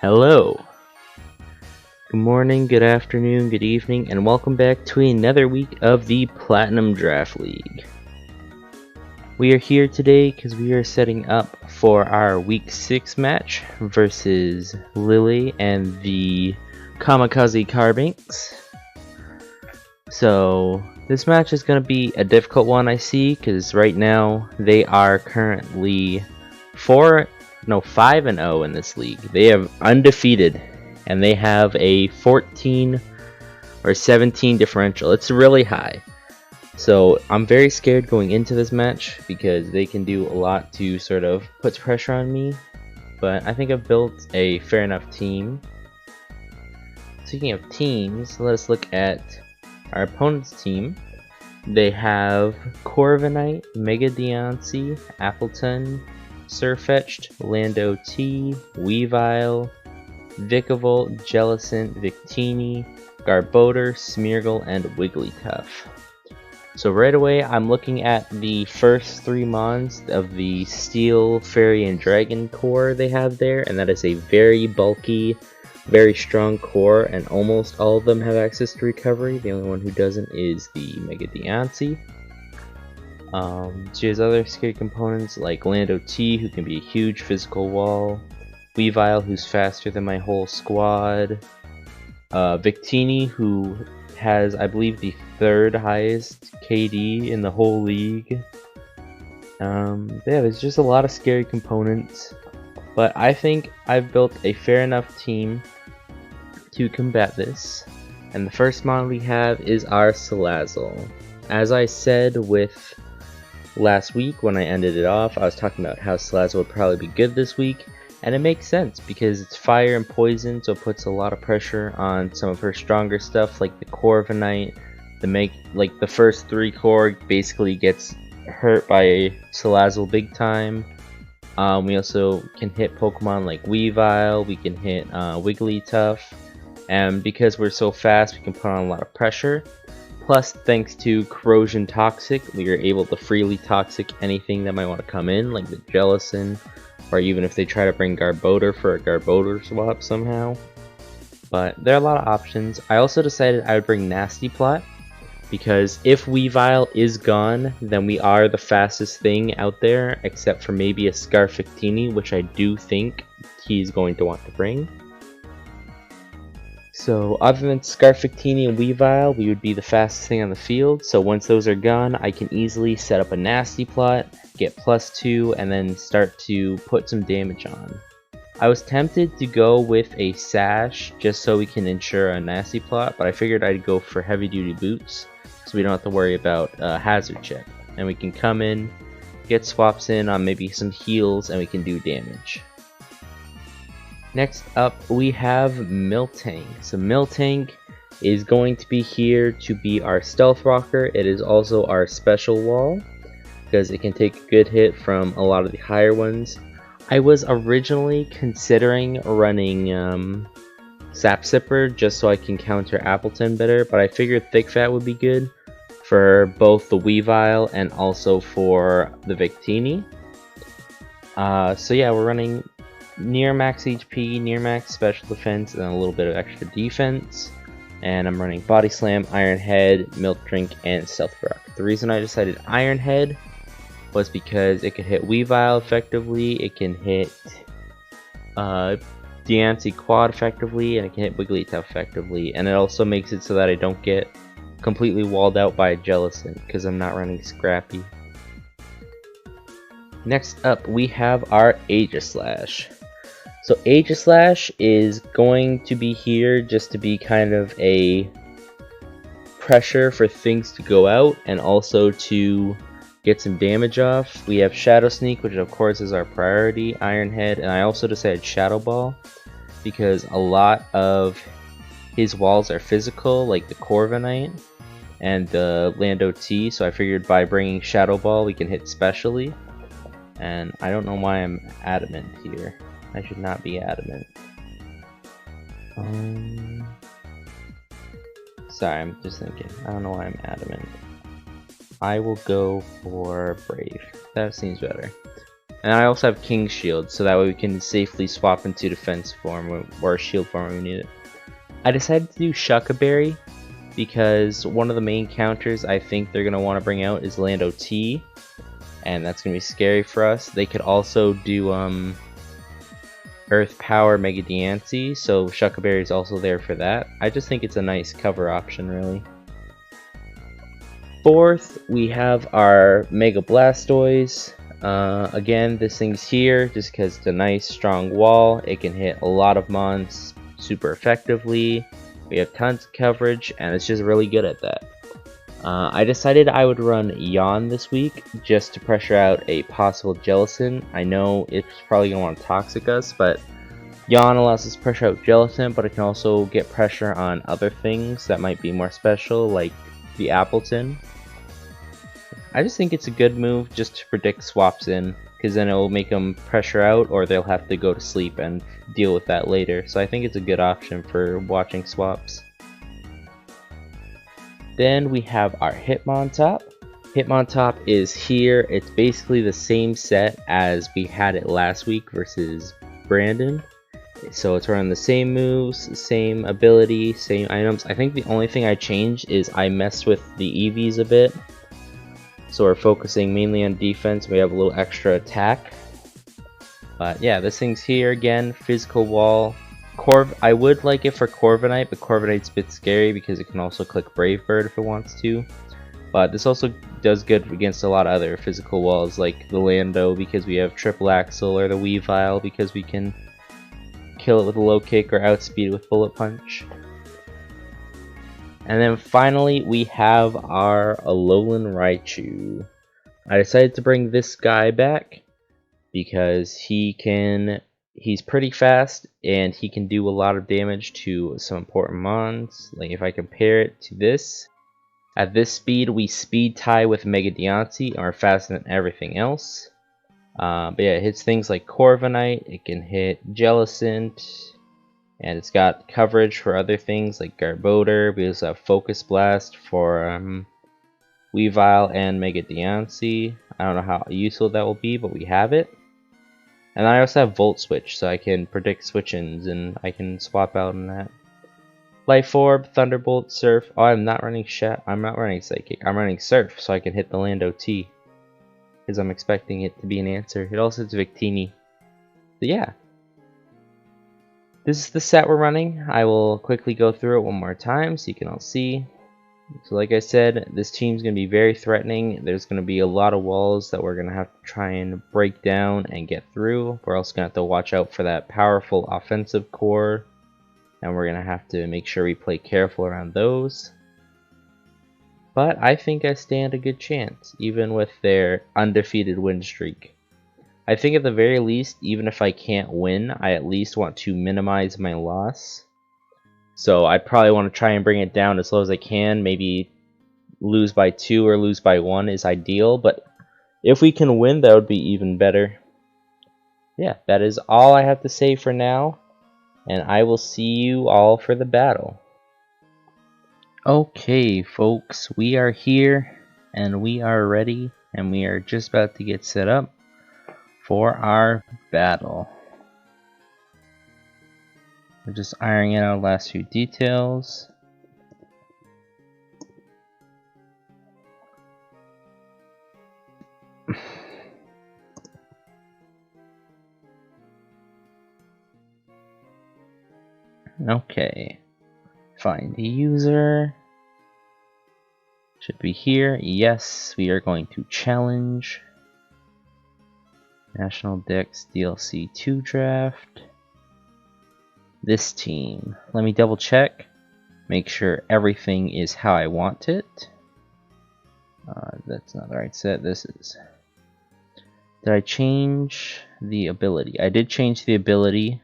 Hello, good morning, good afternoon, good evening, and welcome back to another week of the Platinum Draft League. We are here today because we are setting up for our Week 6 match versus Lily and the Kamikaze Carbanks. So, this match is going to be a difficult one, I see, because right now they are currently 5-0 in this league. They have undefeated, and they have a 14 or 17 differential. It's really high. So I'm very scared going into this match because they can do a lot to sort of put pressure on me. But I think I've built a fair enough team. Speaking of teams, let us look at our opponent's team. They have Corviknight, Mega Deontay, Appleton, Sirfetch'd, Lando T, Weavile, Vikavolt, Jellicent, Victini, Garbodor, Smeargle, and Wigglytuff. So right away, I'm looking at the first 3 mons of the Steel, Fairy, and Dragon core they have there, and that is a very bulky, very strong core, and almost all of them have access to recovery. The only one who doesn't is the Mega Deontay. She has other scary components like Lando T, who can be a huge physical wall, Weavile, who's faster than my whole squad, Victini, who has, I believe, the 3rd highest KD in the whole league. Yeah, there's just a lot of scary components, but I think I've built a fair enough team to combat this. And the first mon we have is our Salazzle. As I said with last week when I ended it off, I was talking about how Salazzle would probably be good this week. And it makes sense because it's fire and poison, so it puts a lot of pressure on some of her stronger stuff, like the Corviknight. The first 3 core basically gets hurt by Salazzle big time. We also can hit Pokemon like Weavile. We can hit Wigglytuff, and because we're so fast, we can put on a lot of pressure. Plus, thanks to Corrosion Toxic, we are able to freely toxic anything that might want to come in, like the Jellicent. Or even if they try to bring Garbodor for a Garbodor swap somehow. But there are a lot of options. I also decided I would bring Nasty Plot, because if Weavile is gone, then we are the fastest thing out there, except for maybe a Scarfictini, which I do think he's going to want to bring. So other than Scarfictini and Weavile, we would be the fastest thing on the field. So once those are gone, I can easily set up a Nasty Plot, get +2, and then start to put some damage on. I was tempted to go with a Sash just so we can ensure a Nasty Plot, but I figured I'd go for heavy duty boots so we don't have to worry about hazard check. And we can come in, get swaps in on maybe some heals, and we can do damage. Next up, we have Miltank. So Miltank is going to be here to be our Stealth Rocker. It is also our Special Wall, because it can take a good hit from a lot of the higher ones. I was originally considering running Sap Sipper just so I can counter Appleton better, but I figured Thick Fat would be good for both the Weavile and also for the Victini. So yeah, we're running near max HP, near max special defense, and a little bit of extra defense. And I'm running Body Slam, Iron Head, Milk Drink, and Stealth Rock. The reason I decided Iron Head was because it could hit Weavile effectively, it can hit Deontay Quad effectively, and it can hit Wigglytuff effectively. And it also makes it so that I don't get completely walled out by a Jellicent, because I'm not running Scrappy. Next up, we have our Aegislash. So Aegislash is going to be here just to be kind of a pressure for things to go out and also to get some damage off. We have Shadow Sneak, which of course is our priority, Iron Head, and I also decided Shadow Ball because a lot of his walls are physical, like the Corviknight and the Lando T, so I figured by bringing Shadow Ball we can hit specially. And I don't know why I'm adamant here. I should not be adamant. Sorry, I'm just thinking. I don't know why I'm adamant. I will go for Brave. That seems better. And I also have King's Shield, so that way we can safely swap into defense form or shield form when we need it. I decided to do Shuckaberry because one of the main counters I think they're going to want to bring out is Lando T, and that's going to be scary for us. They could also do Earth Power Mega Diancie, so Shuckaberry is also there for that. I just think it's a nice cover option, really. Fourth, we have our Mega Blastoise. Again, this thing's here just because it's a nice strong wall. It can hit a lot of mons super effectively. We have tons of coverage, and it's just really good at that. I decided I would run Yawn this week just to pressure out a possible Jellicent. I know it's probably going to want to Toxic us, but Yawn allows us to pressure out Jellicent, but it can also get pressure on other things that might be more special, like the Appleton. I just think it's a good move just to predict swaps in, because then it will make them pressure out or they'll have to go to sleep and deal with that later. So I think it's a good option for watching swaps. Then we have our Hitmontop. Hitmontop is here. It's basically the same set as we had it last week versus Brandon. So it's running the same moves, same ability, same items. I think the only thing I changed is I messed with the EVs a bit. So we're focusing mainly on defense. We have a little extra attack. But yeah, this thing's here again. Physical wall. I would like it for Corviknight, but Corviknight's a bit scary because it can also click Brave Bird if it wants to. But this also does good against a lot of other physical walls like the Lando because we have Triple Axle, or the Weavile because we can kill it with a low kick or outspeed it with Bullet Punch. And then finally, we have our Alolan Raichu. I decided to bring this guy back because he's pretty fast and he can do a lot of damage to some important mons. Like if I compare it to this, at this speed we speed tie with Mega Diancie and are faster than everything else. But yeah, it hits things like Corviknight, it can hit Jellicent, and it's got coverage for other things like Garbodor. We also have Focus Blast for Weavile and Mega Diancie. I don't know how useful that will be, but we have it. And I also have Volt Switch, so I can predict switch-ins and I can swap out on that. Life Orb, Thunderbolt, Surf. Oh, I'm not running I'm not running Psychic. I'm running Surf, so I can hit the Lando T. Because I'm expecting it to be an answer. It also hits Victini. But yeah. This is the set we're running. I will quickly go through it one more time so you can all see. So like I said, this team's going to be very threatening. There's going to be a lot of walls that we're going to have to try and break down and get through. We're also going to have to watch out for that powerful offensive core. And we're going to have to make sure we play careful around those. But I think I stand a good chance, even with their undefeated win streak. I think at the very least, even if I can't win, I at least want to minimize my loss. So I probably want to try and bring it down as low as I can. Maybe lose by 2 or lose by 1 is ideal, but if we can win, that would be even better. Yeah, that is all I have to say for now, and I will see you all for the battle. Okay, folks, we are here, and we are ready, and we are just about to get set up for our battle. We're just ironing out the last few details. Okay, find the user. Should be here. Yes, we are going to challenge. National Dex DLC 2 draft. This team. Let me double check. Make sure everything is how I want it. That's not the right set. This is. Did I change the ability? I did change the ability.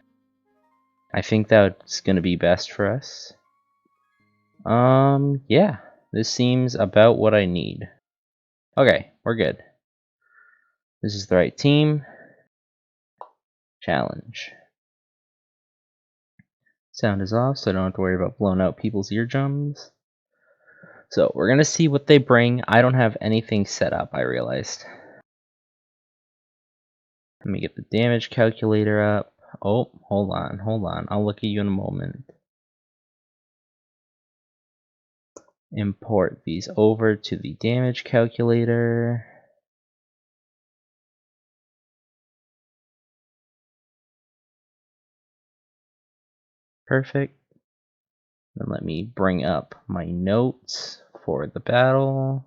I think that's going to be best for us. Yeah. This seems about what I need. Okay, we're good. This is the right team. Challenge. Sound is off, so I don't have to worry about blowing out people's eardrums. So we're going to see what they bring. I don't have anything set up, I realized. Let me get the damage calculator up. Oh, hold on. I'll look at you in a moment. Import these over to the damage calculator. Perfect. Then let me bring up my notes for the battle.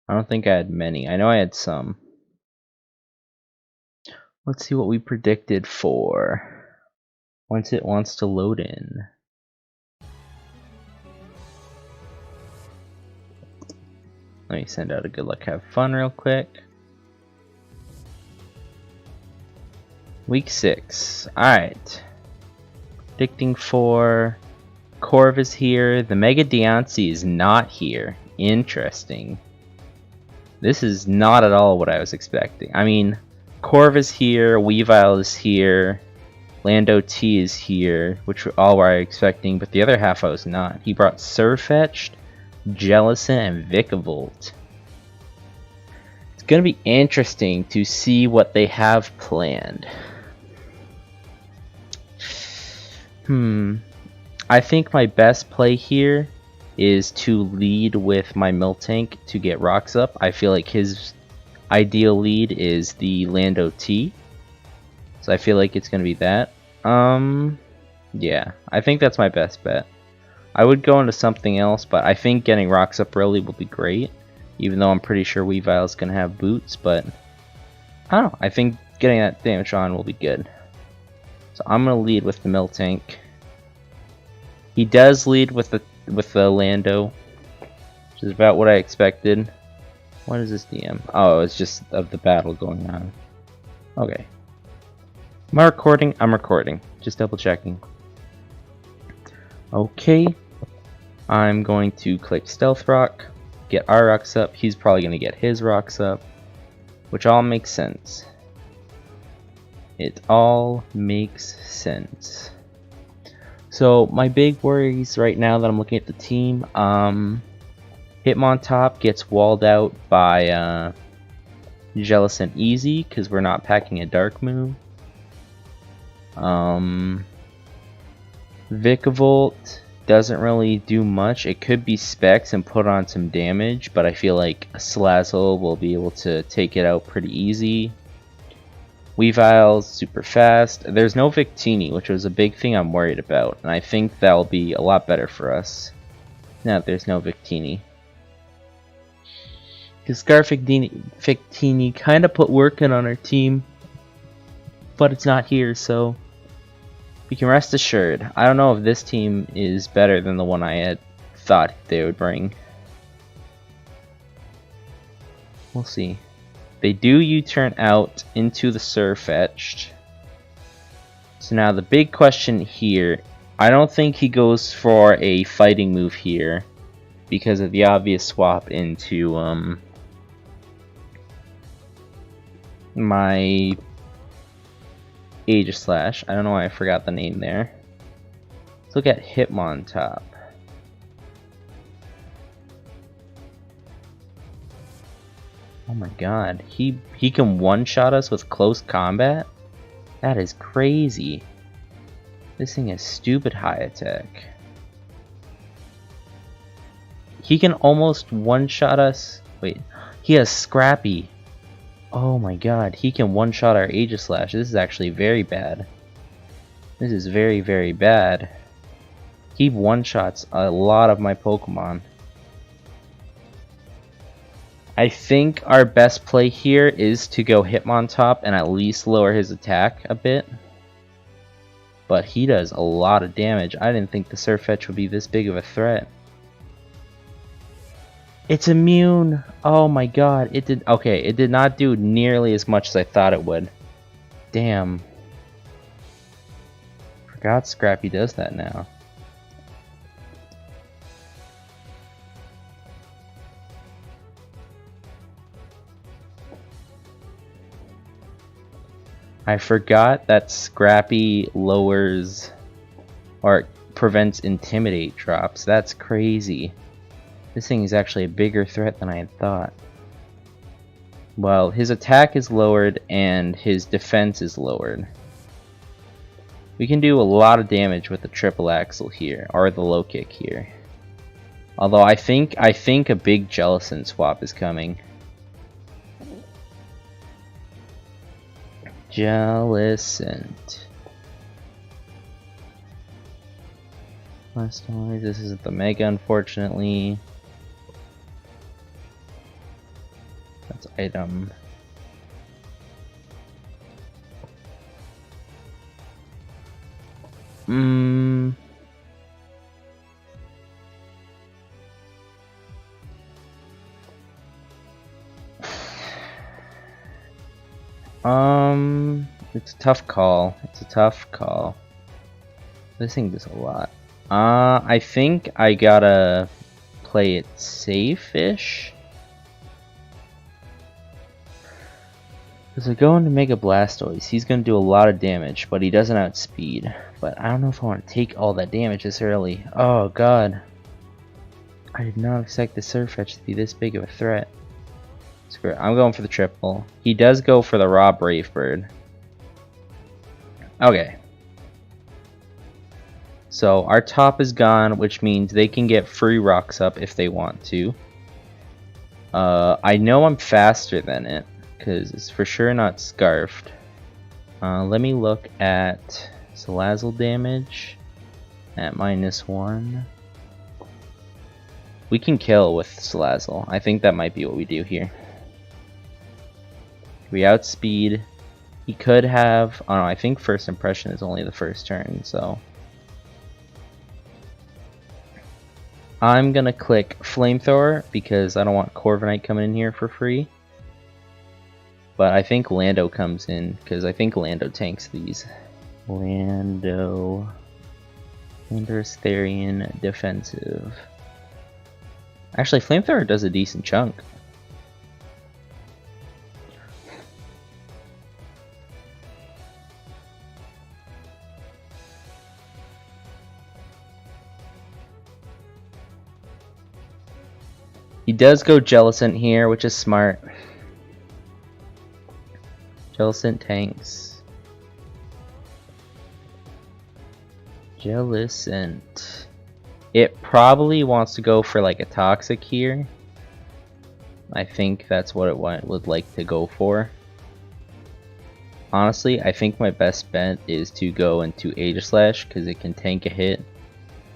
I don't think I had many. I know I had some. Let's see what we predicted for once it wants to load in. Let me send out a good luck, have fun real quick. Week 6. Alright. Predicting for Corv is here. The Mega Deontay is not here. Interesting. This is not at all what I was expecting. I mean, Corv is here, Weavile is here, Lando T is here, which all were I expecting, but the other half I was not. He brought Surfetched, Jellison, and Vikavolt. It's gonna be interesting to see what they have planned. I think my best play here is to lead with my Miltank to get rocks up. I feel like his ideal lead is the Lando T. So I feel like it's going to be that. Yeah, I think that's my best bet. I would go into something else, but I think getting rocks up early will be great. Even though I'm pretty sure Weavile's going to have boots, but I don't know. I think getting that damage on will be good. So I'm going to lead with the Miltank. He does lead with the Lando, which is about what I expected. What is this DM? Oh, it's just of the battle going on. Okay. Am I recording? I'm recording. Just double checking. Okay. I'm going to click Stealth Rock, get our rocks up. He's probably going to get his rocks up, which all makes sense. It all makes sense. So my big worries right now that I'm looking at the team, Hitmontop gets walled out by Jellison Easy because we're not packing a dark move. Vikavolt doesn't really do much. It could be specs and put on some damage, but I feel like Slazzle will be able to take it out pretty easy. Weavile's super fast. There's no Victini, which was a big thing I'm worried about, and I think that'll be a lot better for us. Now there's no Victini. Because Scarf Victini kind of put work in on our team, but it's not here, so we can rest assured. I don't know if this team is better than the one I had thought they would bring. We'll see. They do U-turn out into the Surfetched. So now the big question here, I don't think he goes for a fighting move here because of the obvious swap into my Aegislash. I don't know why I forgot the name there. Let's look at Hitmontop. Oh my god, he can one-shot us with close combat? That is crazy. This thing has stupid high attack. He can almost one-shot us. Wait, he has Scrappy. Oh my god, he can one-shot our Aegislash. This is actually very bad. This is very, very bad. He one-shots a lot of my Pokemon. I think our best play here is to go Hitmontop and at least lower his attack a bit. But he does a lot of damage. I didn't think the Surfetch would be this big of a threat. It's immune! Oh my god, it did. Okay, it did not do nearly as much as I thought it would. Damn. Forgot Scrappy does that now. I forgot that Scrappy lowers or prevents Intimidate drops. That's crazy. This thing is actually a bigger threat than I had thought. Well, his attack is lowered and his defense is lowered. We can do a lot of damage with the triple axle here, or the low kick here. Although I think a big Jellicent swap is coming. Jellicent. Last noise. This isn't the Mega, unfortunately. That's item. It's a tough call. It's a tough call. This thing does a lot. I think I gotta play it safe-ish. Because I go into Mega Blastoise, he's gonna do a lot of damage, but he doesn't outspeed. But I don't know if I want to take all that damage this early. Oh god. I did not expect the Surfetch to be this big of a threat. Screw it. I'm going for the triple. He does go for the raw Brave Bird. Okay. So our top is gone, which means they can get free rocks up if they want to. I know I'm faster than it, because it's for sure not scarfed. Let me look at Salazzle damage at -1. We can kill with Salazzle. I think that might be what we do here. We outspeed. He could have... Oh no, I think first impression is only the first turn, so... I'm gonna click Flamethrower because I don't want Corviknight coming in here for free. But I think Lando comes in because I think Lando tanks these. Landorus Therian defensive. Actually, Flamethrower does a decent chunk. He does go Jellicent here, which is smart. Jellicent tanks. Jellicent. It probably wants to go for like a Toxic here. I think that's what it would like to go for. Honestly, I think my best bet is to go into Aegislash because it can tank a hit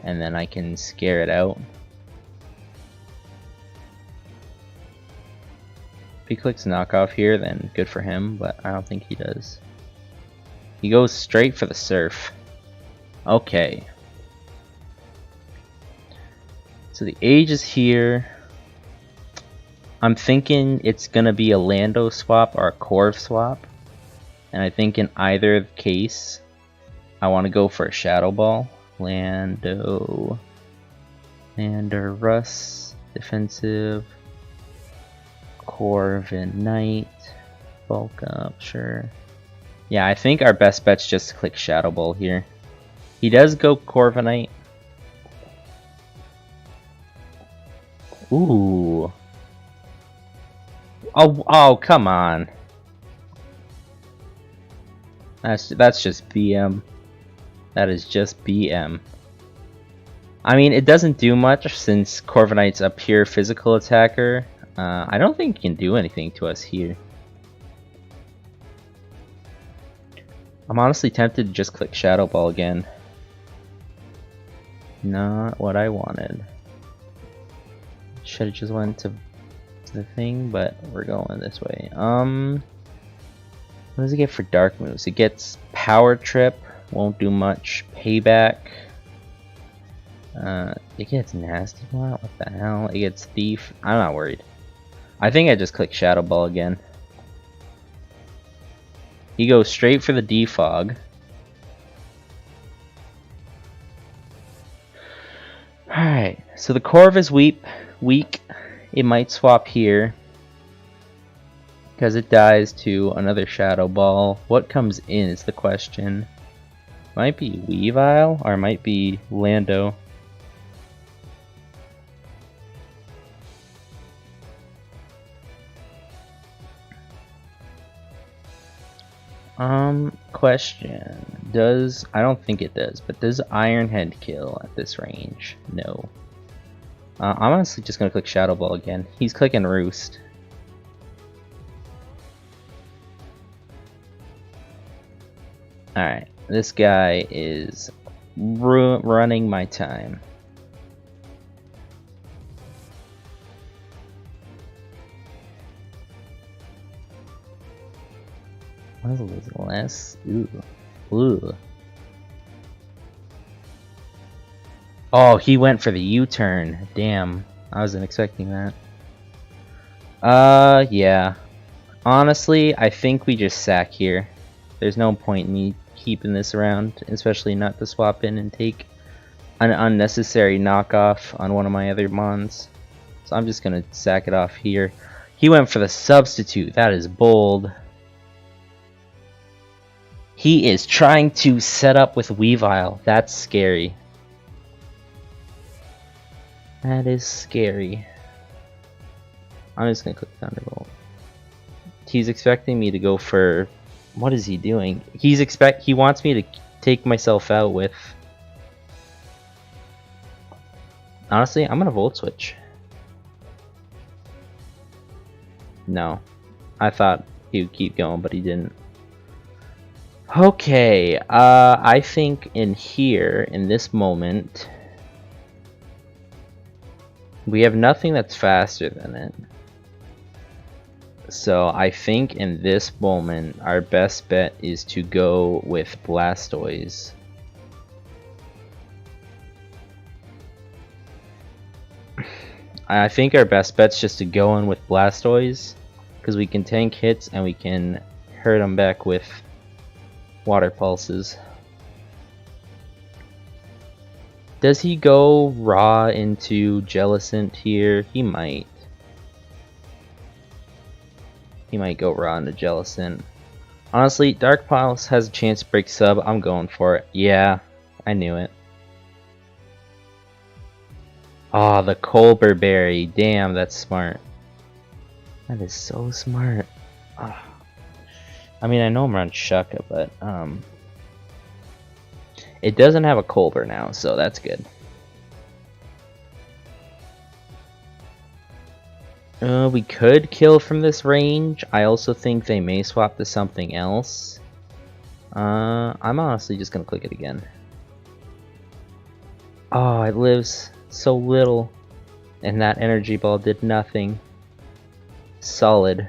and then I can scare it out. If he clicks knockoff here, then good for him, but I don't think he does. He goes straight for the Surf. Okay. So the age is here. I'm thinking it's gonna be a Lando swap or a Corv swap. And I think in either case, I want to go for a Shadow Ball. Landorus defensive. Corviknight. Bulk up, sure. Yeah, I think our best bet's just to click Shadow Ball here. He does go Corviknight. Ooh. Oh, come on. That's just BM. That is just BM. I mean, it doesn't do much since Corviknight's a pure physical attacker. I don't think he can do anything to us here. I'm honestly tempted to just click Shadow Ball again. Not what I wanted. Should have just went to the thing, but we're going this way. What does it get for dark moves? It gets Power Trip, won't do much. Payback. It gets Nasty Plot, what the hell? It gets Thief. I'm not worried. I think I just click Shadow Ball again. He goes straight for the Defog. Alright, so the Corv is weak. It might swap here. Because it dies to another Shadow Ball. What comes in is the question. Might be Weavile or might be Lando. Question. I don't think it does, but does Ironhead kill at this range? No. I'm honestly just gonna click Shadow Ball again. He's clicking Roost. Alright, this guy is running my time. What is it less? Ooh. Ooh. Oh, he went for the U-turn. Damn. I wasn't expecting that. Yeah. Honestly, I think we just sack here. There's no point in me keeping this around, especially not to swap in and take an unnecessary knockoff on one of my other mons. So I'm just gonna sack it off here. He went for the substitute. That is bold. He is trying to set up with Weavile. That's scary. That is scary. I'm just gonna click Thunderbolt. He's expecting me to go for... What is he doing? He wants me to take myself out with... Honestly, I'm gonna Volt Switch. No. I thought he would keep going, but he didn't. Okay, I think in here, in this moment... We have nothing that's faster than it. So I think in this moment, our best bet is to go with Blastoise. I think our best bet's just to go in with Blastoise, because we can tank hits and we can hurt them back with Water Pulses. Does he go raw into Jellicent here? He might. He might go raw into Jellicent. Honestly, Dark Pulse has a chance to break sub. I'm going for it. Yeah, I knew it. Oh, the Colbur Berry. Damn, that's smart. That is so smart. Oh. I mean, I know I'm around Shucka, but it doesn't have a Colbur now, so that's good. We could kill from this range. I also think they may swap to something else. I'm honestly just gonna click it again. Oh, it lives so little, and that energy ball did nothing. Solid.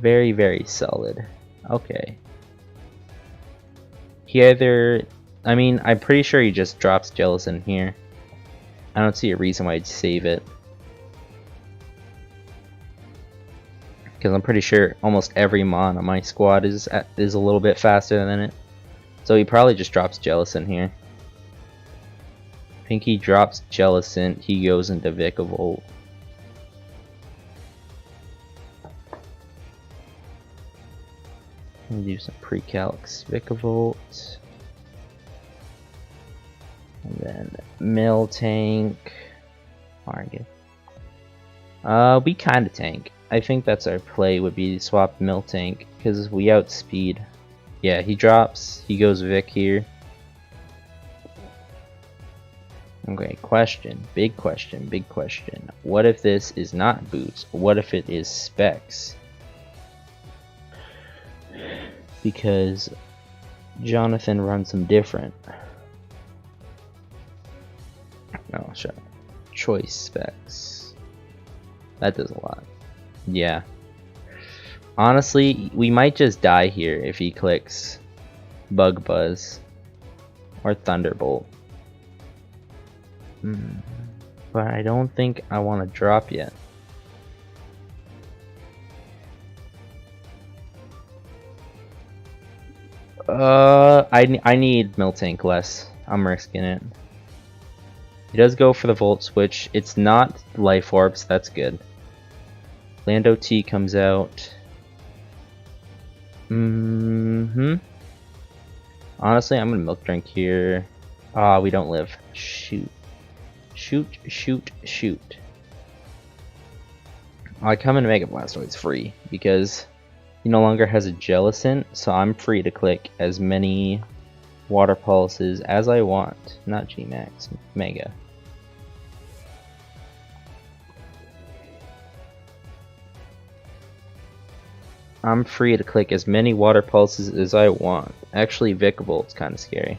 Very, very solid. Okay. He either... I mean, I'm pretty sure he just drops Jellicent here. I don't see a reason why he'd save it. Because I'm pretty sure almost every mon on my squad is a little bit faster than it. So he probably just drops Jellicent here. I think he drops Jellicent, he goes into Vikavolt. Do some pre-calcs Vikavolt. And then Miltank. Target. We kinda tank. I think that's our play, would be to swap Miltank, because we outspeed. Yeah, he drops, he goes Vic here. Okay, question, big question, big question. What if this is not boots? What if it is specs? Because Jonathan runs them different. No, shut up. Choice specs. That does a lot. Yeah. Honestly, we might just die here if he clicks Bug Buzz or Thunderbolt. But I don't think I want to drop yet. I need Miltank less. I'm risking it. He does go for the Volt Switch. It's not Life Orbs, that's good. Lando T comes out. Honestly, I'm gonna Milk Drink here. Ah, we don't live. Shoot. Shoot, shoot, shoot. I come in Mega Blastoids free because He no longer has a Jellicent, so I'm free to click as many water pulses as I want. Not G-Max, Mega. I'm free to click as many water pulses as I want. Actually, Vicabolt's kind of scary.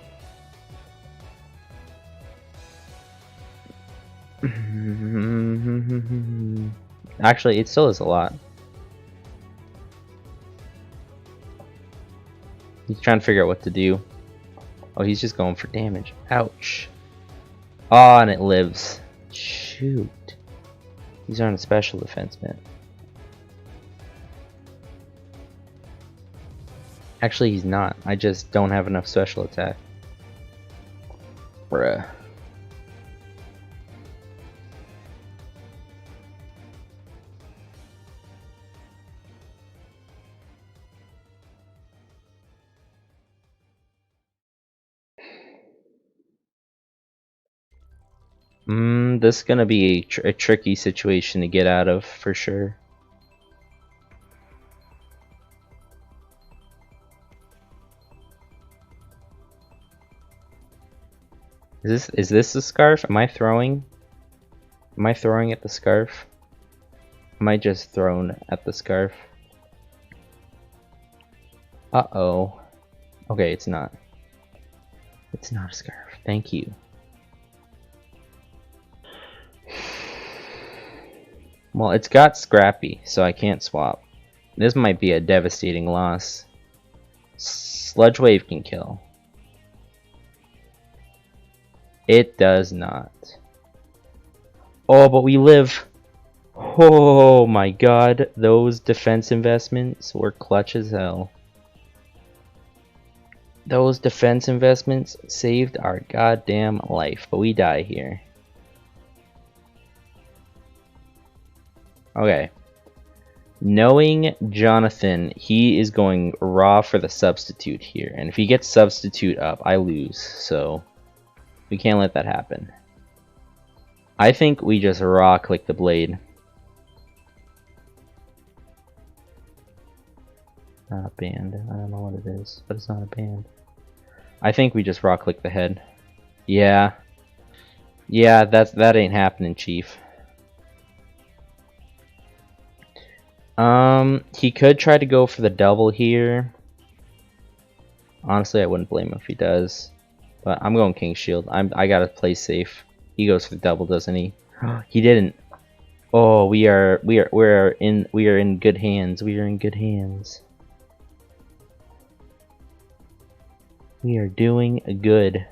Actually, it still is a lot. He's trying to figure out what to do. Oh, he's just going for damage. Ouch. Oh, and it lives. Shoot. These aren't a special defense, man. Actually, he's not. I just don't have enough special attack. Bruh. This is gonna be a tricky situation to get out of, for sure. Is this the scarf? Am I throwing? Am I throwing at the scarf? Am I just thrown at the scarf? Uh-oh. Okay, it's not. It's not a scarf. Thank you. Well, it's got Scrappy, so I can't swap. This might be a devastating loss. Sludge Wave can kill. It does not. Oh, but we live. Oh my god, those defense investments were clutch as hell. Those defense investments saved our goddamn life, but we die here. Okay. Knowing Jonathan, he is going raw for the substitute here, and if he gets substitute up, I lose, so we can't let that happen. I think we just raw click the blade. Not a band. I don't know what it is, but it's not a band. I think we just raw click the head. Yeah. Yeah, that ain't happening, Chief. He could try to go for the double here. Honestly, I wouldn't blame him if he does. But I'm going King Shield. I gotta play safe. He goes for the double, doesn't he? He didn't. Oh, we are in good hands. We are in good hands. We are doing good.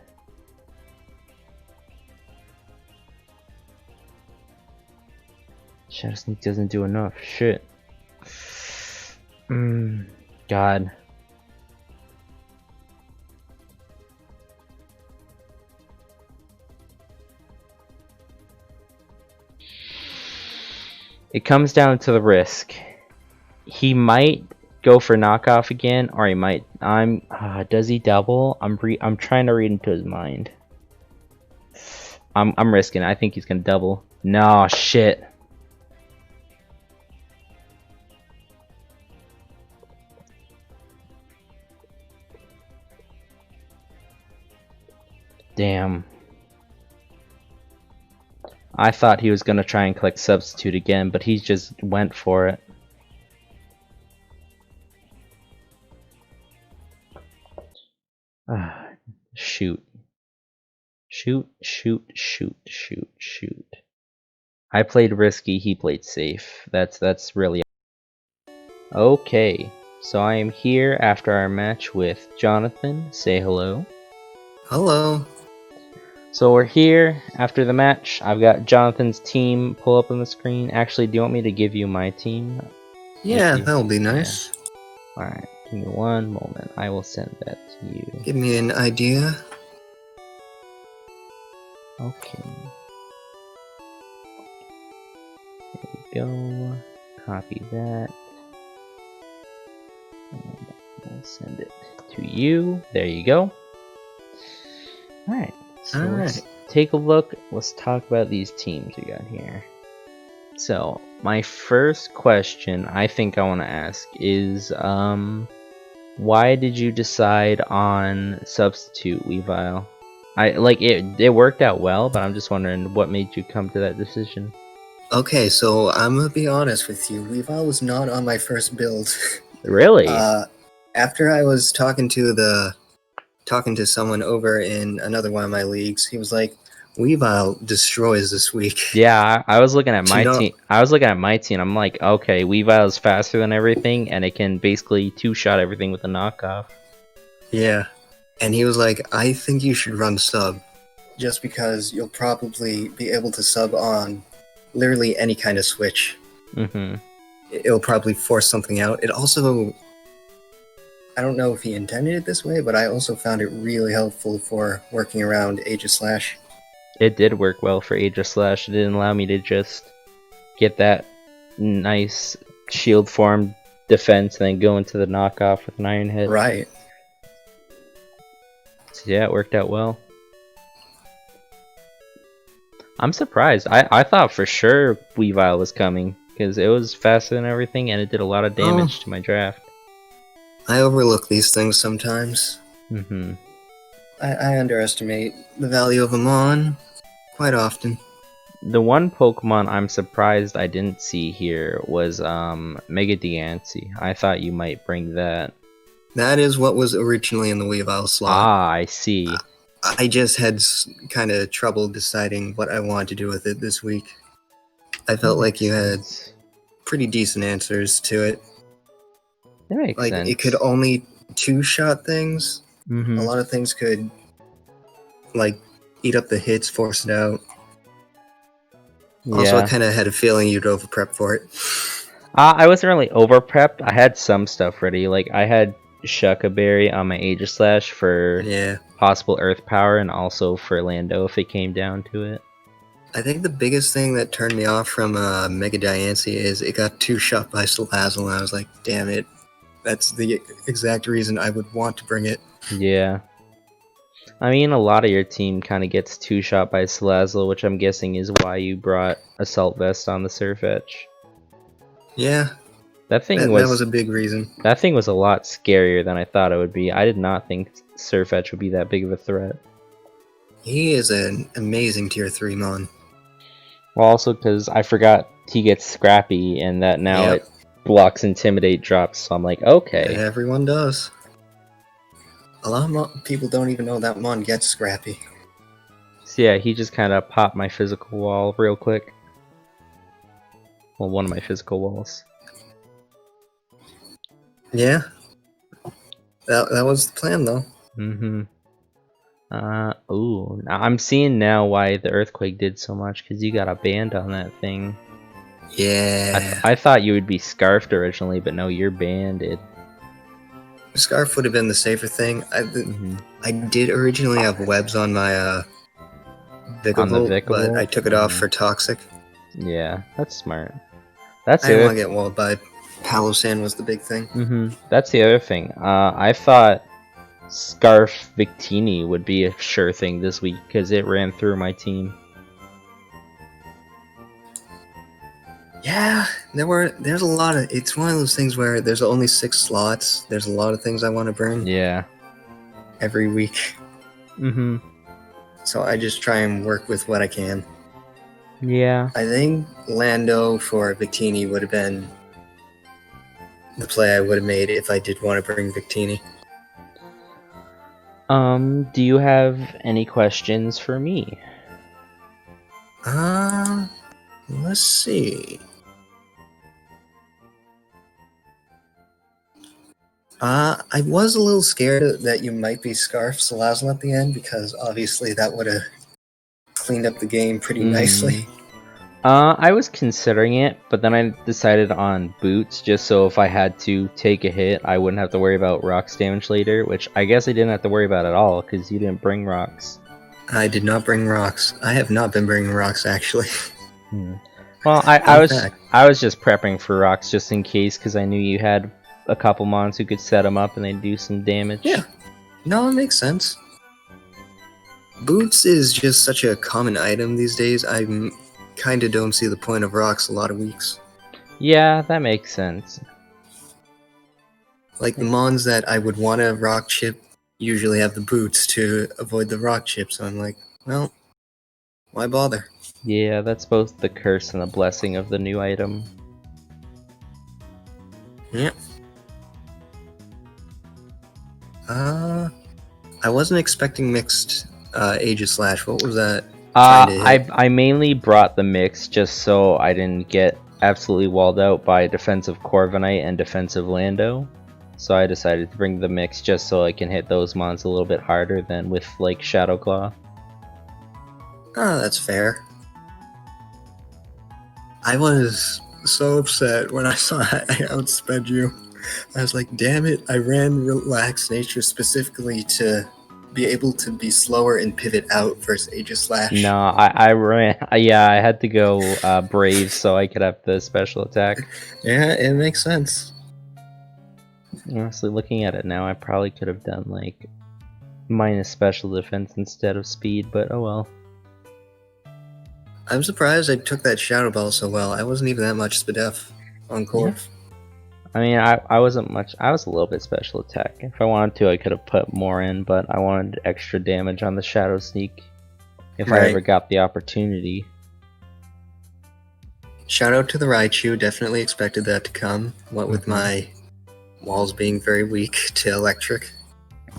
Shadow Sneak doesn't do enough. Shit. God. It comes down to the risk. He might go for knockoff again, or he might. Does he double? I'm trying to read into his mind. I'm risking it. I think he's gonna double. No shit. Damn. I thought he was gonna try and click substitute again, but he just went for it. Shoot. Shoot. I played risky, he played safe. That's really okay. So I am here after our match with Jonathan. Say hello. Hello. So we're here after the match. I've got Jonathan's team pull up on the screen. Actually, do you want me to give you my team? Yeah, that'll be nice. Yeah. Alright, give me one moment. I will send that to you. Give me an idea. Okay. There we go. Copy that. And I'll send it to you. There you go. Alright. So let's take a look. Let's talk about these teams we got here. So My first question I think I want to ask is, why did you decide on substitute Weavile? It worked out well, but I'm just wondering what made you come to that decision. Okay, so I'm gonna be honest with you. Weavile was not on my first build. Really? After I was talking to someone over in another one of my leagues, he was like, "Weavile destroys this week." Yeah, I was looking at Do you my know? team. I was looking at my team. I'm like, okay, Weavile is faster than everything, and it can basically two-shot everything with a knockoff. Yeah. And he was like, "I think you should run sub, just because you'll probably be able to sub on literally any kind of switch. Mm-hmm. It'll probably force something out." It also, I don't know if he intended it this way, but I also found it really helpful for working around Aegis Slash. It did work well for Aegis Slash. It didn't allow me to just get that nice shield form defense and then go into the knockoff with an iron hit. Right. So yeah, it worked out well. I'm surprised. I thought for sure Weavile was coming because it was faster than everything and it did a lot of damage to my draft. I overlook these things sometimes. Mm-hmm. I underestimate the value of a Mon quite often. The one Pokemon I'm surprised I didn't see here was Mega Diancie. I thought you might bring that. That is what was originally in the Weavile slot. Ah, I see. I just had kind of trouble deciding what I wanted to do with it this week. I felt like you had pretty decent answers to it. That makes sense. It could only two-shot things. Mm-hmm. A lot of things could, like, eat up the hits, force it out. Yeah. Also, I kind of had a feeling you'd over-prep for it. I wasn't really over-prepped. I had some stuff ready. Like, I had Shuckaberry on my Aegis Slash for possible Earth Power and also for Lando if it came down to it. I think the biggest thing that turned me off from Mega Diancie is it got two-shot by Salazzle, and I was like, damn it. That's the exact reason I would want to bring it. Yeah. I mean, a lot of your team kind of gets two-shot by Salazzle, which I'm guessing is why you brought Assault Vest on the Surfetch. Yeah. That was a big reason. That thing was a lot scarier than I thought it would be. I did not think Surfetch would be that big of a threat. He is an amazing tier 3 Mon. Well, also because I forgot he gets Scrappy, and that now it blocks Intimidate drops, so I'm like, okay. Everyone does. A lot of people don't even know that Mon gets Scrappy. So yeah, he just kind of popped my physical wall real quick. Well, one of my physical walls. Yeah. That was the plan, though. Mm-hmm. Ooh. I'm seeing now why the Earthquake did so much, because you got a band on that thing. Yeah. I thought you would be Scarfed originally, but no, you're banded. Scarf would have been the safer thing. I did originally have webs on my Vikavolt, but I took it off for Toxic. Yeah, that's smart. I didn't want to get walled by Palosan was the big thing. That's the other thing. I thought Scarf Victini would be a sure thing this week because it ran through my team. Yeah, there's a lot of. It's one of those things where there's only 6 slots. There's a lot of things I want to bring. Yeah. Every week. So I just try and work with what I can. Yeah. I think Lando for Victini would have been the play I would have made if I did want to bring Victini. Do you have any questions for me? Let's see. I was a little scared that you might be Scarf Salazzle at the end, because obviously that would have cleaned up the game pretty nicely. I was considering it, but then I decided on Boots, just so if I had to take a hit, I wouldn't have to worry about Rocks damage later, which I guess I didn't have to worry about at all, because you didn't bring Rocks. I did not bring Rocks. I have not been bringing Rocks, actually. Well, I was just prepping for Rocks just in case, because I knew you had a couple mons who could set them up and they'd do some damage. Yeah. No, it makes sense. Boots is just such a common item these days. I kind of don't see the point of Rocks a lot of weeks. Yeah, that makes sense. Like the mons that I would want to rock chip usually have the boots to avoid the rock chip, so I'm like, well, why bother? Yeah, that's both the curse and the blessing of the new item. Yeah. I wasn't expecting mixed Aegis Slash. What was that trying to hit? I mainly brought the mix just so I didn't get absolutely walled out by defensive Corviknight and defensive Lando. So I decided to bring the mix just so I can hit those mons a little bit harder than with like Shadow Claw. Oh, that's fair. I was so upset when I saw I outsped you. I was like, damn it, I ran Relaxed Nature specifically to be able to be slower and pivot out versus Aegis Slash. No, I ran. Yeah, I had to go Brave so I could have the special attack. Yeah, it makes sense. Honestly, looking at it now, I probably could have done like minus special defense instead of speed, but oh well. I'm surprised I took that Shadow Ball so well. I wasn't even that much SPDF on Corv. Yeah. I mean, I wasn't much. I was a little bit special attack. If I wanted to, I could have put more in, but I wanted extra damage on the Shadow Sneak if I ever got the opportunity. Shout out to the Raichu. Definitely expected that to come. What with my walls being very weak to electric.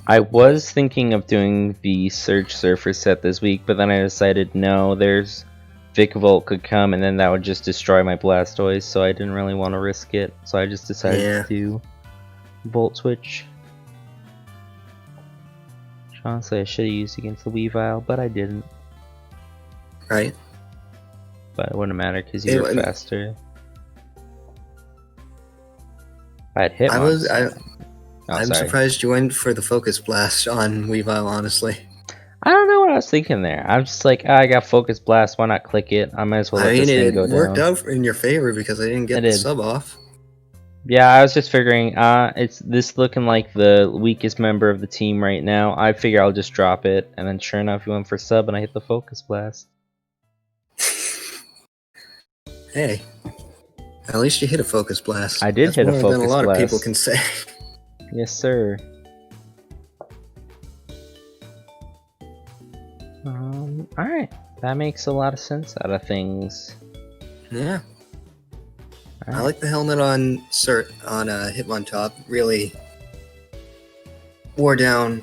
I was thinking of doing the Surge Surfer set this week, but then I decided no, there's Vikavolt could come and then that would just destroy my Blastoise, so I didn't really want to risk it. So I just decided to do Volt Switch. Which honestly I should have used against the Weavile, but I didn't. Right. But it wouldn't matter because you were faster. I'd hit I'm surprised you went for the Focus Blast on Weavile, honestly. I don't know what I was thinking there. I'm just like, I got Focus Blast, why not click it? I might as well let this thing go down. It worked out in your favor because I didn't get the sub off. Yeah, I was just figuring, it's this looking like the weakest member of the team right now. I figure I'll just drop it, and then sure enough, you went for sub, and I hit the Focus Blast. Hey, at least you hit a Focus Blast. I did hit a Focus Blast. That's more than a lot of people can say. Yes, sir. Alright. That makes a lot of sense out of things. Yeah. Right. I like the helmet on Hitmontop. Really wore down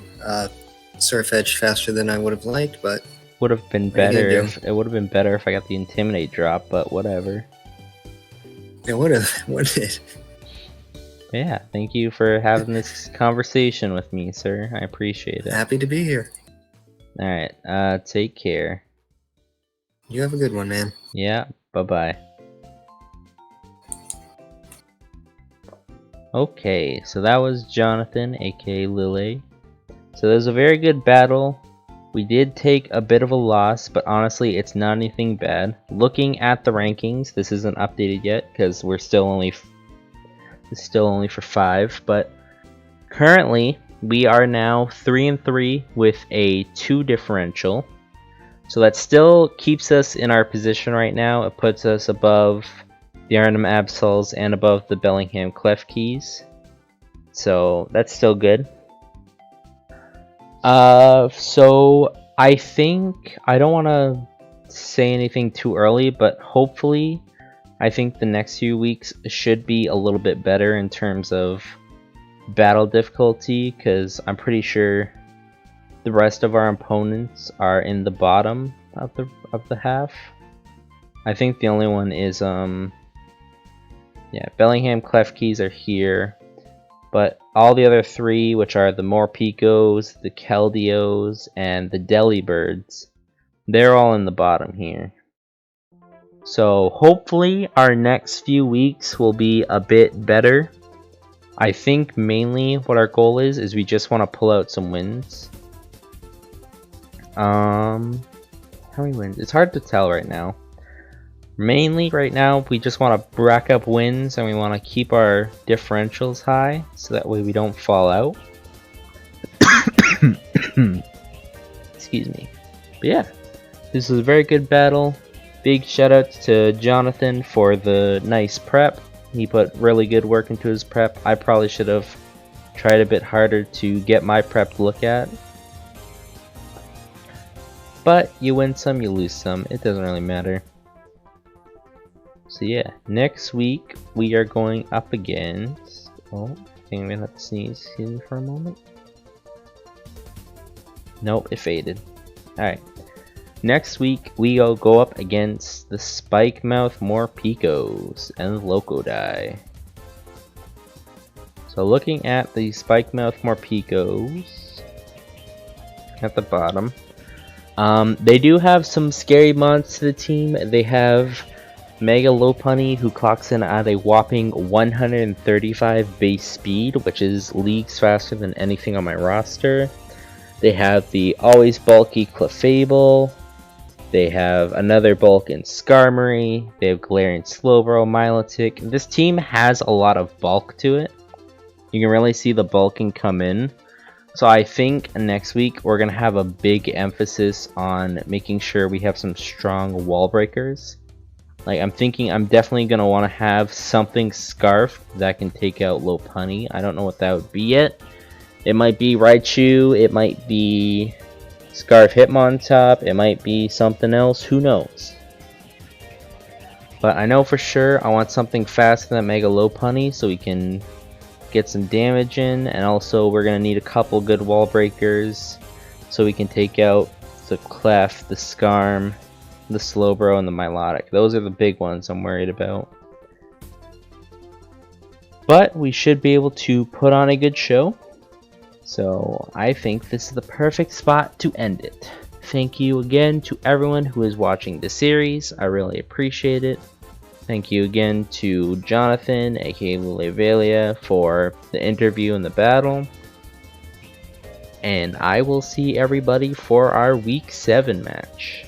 Surf Edge faster than I would have liked, but would have been better if I got the Intimidate drop, but whatever. It would have, wouldn't it? Yeah, thank you for having this conversation with me, sir. I appreciate it. Happy to be here. Alright, take care. You have a good one, man. Yeah, bye-bye. Okay, so that was Jonathan, aka Lily. So that was a very good battle. We did take a bit of a loss, but honestly, it's not anything bad. Looking at the rankings, this isn't updated yet because we're still only for 5. But currently, we are now 3-3 with a 2 differential. So that still keeps us in our position right now. It puts us above the Arnhem Absols and above the Bellingham Klefkes. So that's still good. So I think I don't want to say anything too early, but hopefully I think the next few weeks should be a little bit better in terms of battle difficulty, because I'm pretty sure the rest of our opponents are in the bottom of the half. I think the only one is Bellingham Klefkes are here. But all the other 3, which are the Morpekos, the Keldeos, and the Delibirds, they're all in the bottom here. So hopefully our next few weeks will be a bit better. I think mainly what our goal is we just want to pull out some wins. How many wins? It's hard to tell right now. Mainly right now we just want to rack up wins and we want to keep our differentials high so that way we don't fall out. Excuse me. But yeah, this was a very good battle. Big shout out to Jonathan for the nice prep. He put really good work into his prep. I probably should have tried a bit harder to get my prep to look at. But you win some, you lose some. It doesn't really matter. So yeah, next week we are going up against... Oh, I think I'm gonna have to sneeze. Excuse me for a moment. Nope, it faded. Alright. Next week we will go up against the Spike Mouth Morpicos and Locodile. So looking at the Spike Mouth Morpicos at the bottom, they do have some scary mods to the team. They have Mega Lopunny, who clocks in at a whopping 135 base speed, which is leagues faster than anything on my roster. They have the always bulky Clefable. They have another bulk in Skarmory. They have Galarian Slowbro, Milotic. This team has a lot of bulk to it. You can really see the bulking come in. So I think next week we're going to have a big emphasis on making sure we have some strong wall breakers. Like, I'm thinking I'm definitely going to want to have something Scarf that can take out Lopunny. I don't know what that would be yet. It might be Raichu, it might be Scarf Hitmontop, it might be something else, who knows. But I know for sure I want something faster than Mega Lopunny so we can get some damage in, and also we're going to need a couple good wall breakers so we can take out the Clef, the Skarm, the Slowbro, and the Milotic. Those are the big ones I'm worried about. But we should be able to put on a good show. So I think this is the perfect spot to end it. Thank you again to everyone who is watching the series. I really appreciate it. Thank you again to Jonathan, aka Lulevelia, for the interview and the battle. And I will see everybody for our Week 7 match.